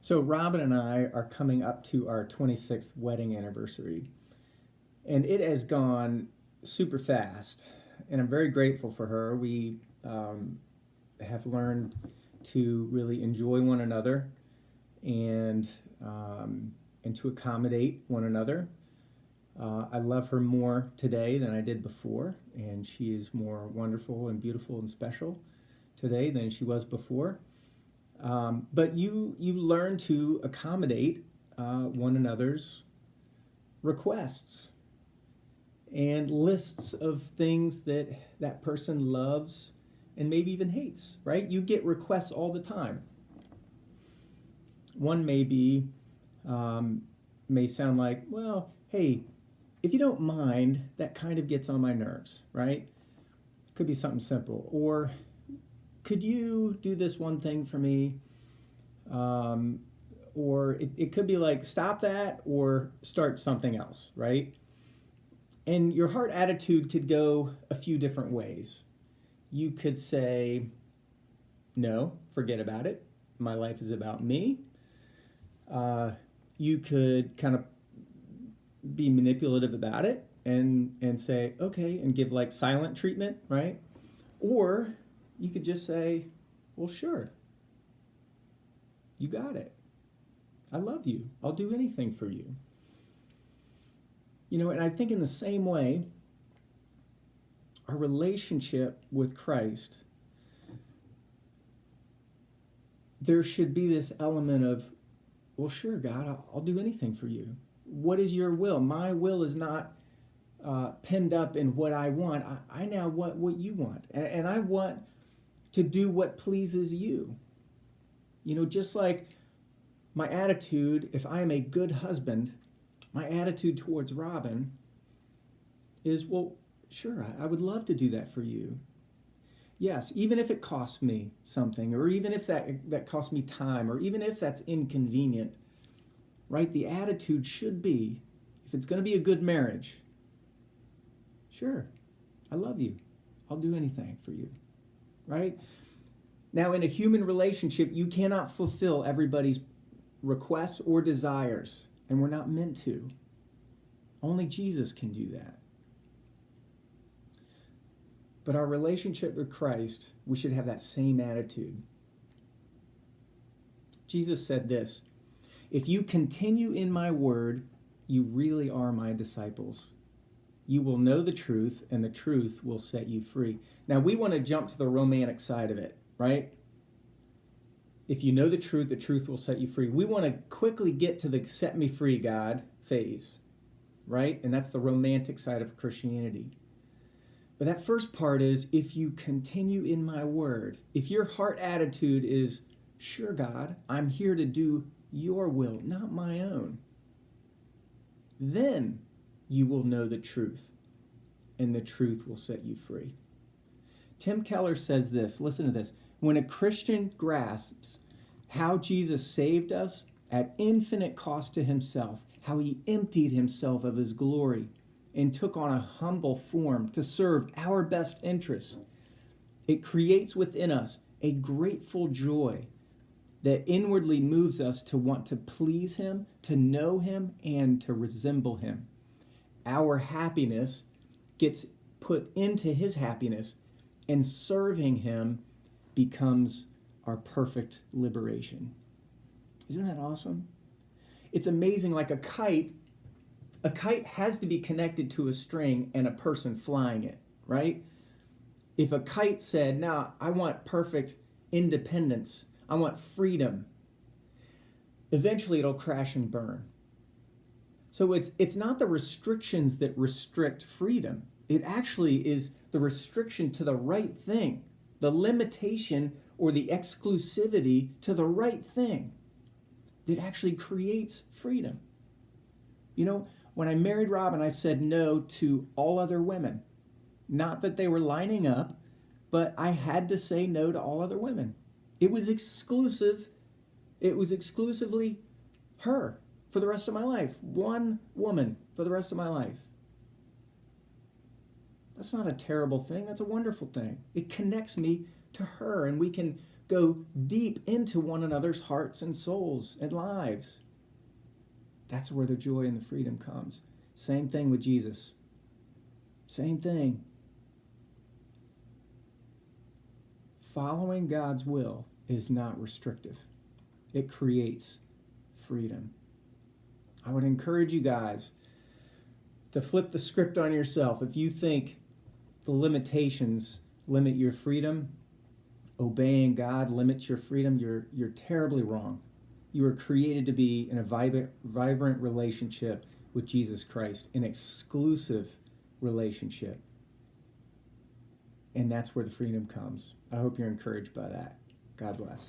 So Robin and I are coming up to our 26th wedding anniversary, and it has gone super fast. And I'm very grateful for her. We have learned to really enjoy one another and and to accommodate one another. I love her more today than I did before, and she is more wonderful and beautiful and special today than she was before. But you learn to accommodate one another's requests and lists of things that that person loves and maybe even hates, right? You get requests all the time. One may be, may sound like, well, hey, if you don't mind, that kind of gets on my nerves, right? Could be something simple. Or could you do this one thing for me? Um, or it could be like, stop that or start something else, right? And your heart attitude could go a few different ways. You could say, no, forget about it. My life is about me. You could kind of be manipulative about it and say, okay, and give like silent treatment, right? Or you could just say, well, sure, you got it. I love you. I'll do anything for you. You know, and I think in the same way, our relationship with Christ, there should be this element of, well, sure, God, I'll do anything for you. What is your will? My will is not pinned up in what I want. I now want what you want. And I want to do what pleases you. You know, just like my attitude, if I am a good husband, my attitude towards Robin is, well, sure, I would love to do that for you. Yes, even if it costs me something, or even if that costs me time, or even if that's inconvenient, right? The attitude should be, if it's going to be a good marriage, sure, I love you. I'll do anything for you, right? Now, in a human relationship, you cannot fulfill everybody's requests or desires, and we're not meant to. Only Jesus can do that. But our relationship with Christ, we should have that same attitude. Jesus said this, if you continue in my word, you really are my disciples. You will know the truth, and the truth will set you free. Now, we want to jump to the romantic side of it, right? If you know the truth will set you free. We want to quickly get to the set me free, God phase, right? And that's the romantic side of Christianity. But that first part is, if you continue in my word, if your heart attitude is, sure, God, I'm here to do your will, not my own, then you will know the truth, and the truth will set you free. Tim Keller says this, listen to this, when a Christian grasps how Jesus saved us at infinite cost to himself, how he emptied himself of his glory and took on a humble form to serve our best interests, it creates within us a grateful joy that inwardly moves us to want to please him, to know him, and to resemble him. Our happiness gets put into his happiness, and serving him becomes our perfect liberation. Isn't that awesome? It's amazing, like a kite has to be connected to a string and a person flying it, right? If a kite said, "Now I want perfect independence, I want freedom," eventually it'll crash and burn. So it's not the restrictions that restrict freedom. It actually is the restriction to the right thing, the limitation or the exclusivity to the right thing that actually creates freedom. You know, when I married Robin, I said no to all other women. Not that they were lining up, but I had to say no to all other women. It was exclusive. It was exclusively her for the rest of my life. One woman for the rest of my life. That's not a terrible thing. That's a wonderful thing. It connects me to her, and we can go deep into one another's hearts and souls and lives. That's where the joy and the freedom comes. Same thing with Jesus. Same thing. Following God's will is not restrictive. It creates freedom. I would encourage you guys to flip the script on yourself. If you think the limitations limit your freedom, obeying God limits your freedom, you're terribly wrong. You were created to be in a vibrant relationship with Jesus Christ, an exclusive relationship. And that's where the freedom comes. I hope you're encouraged by that. God bless.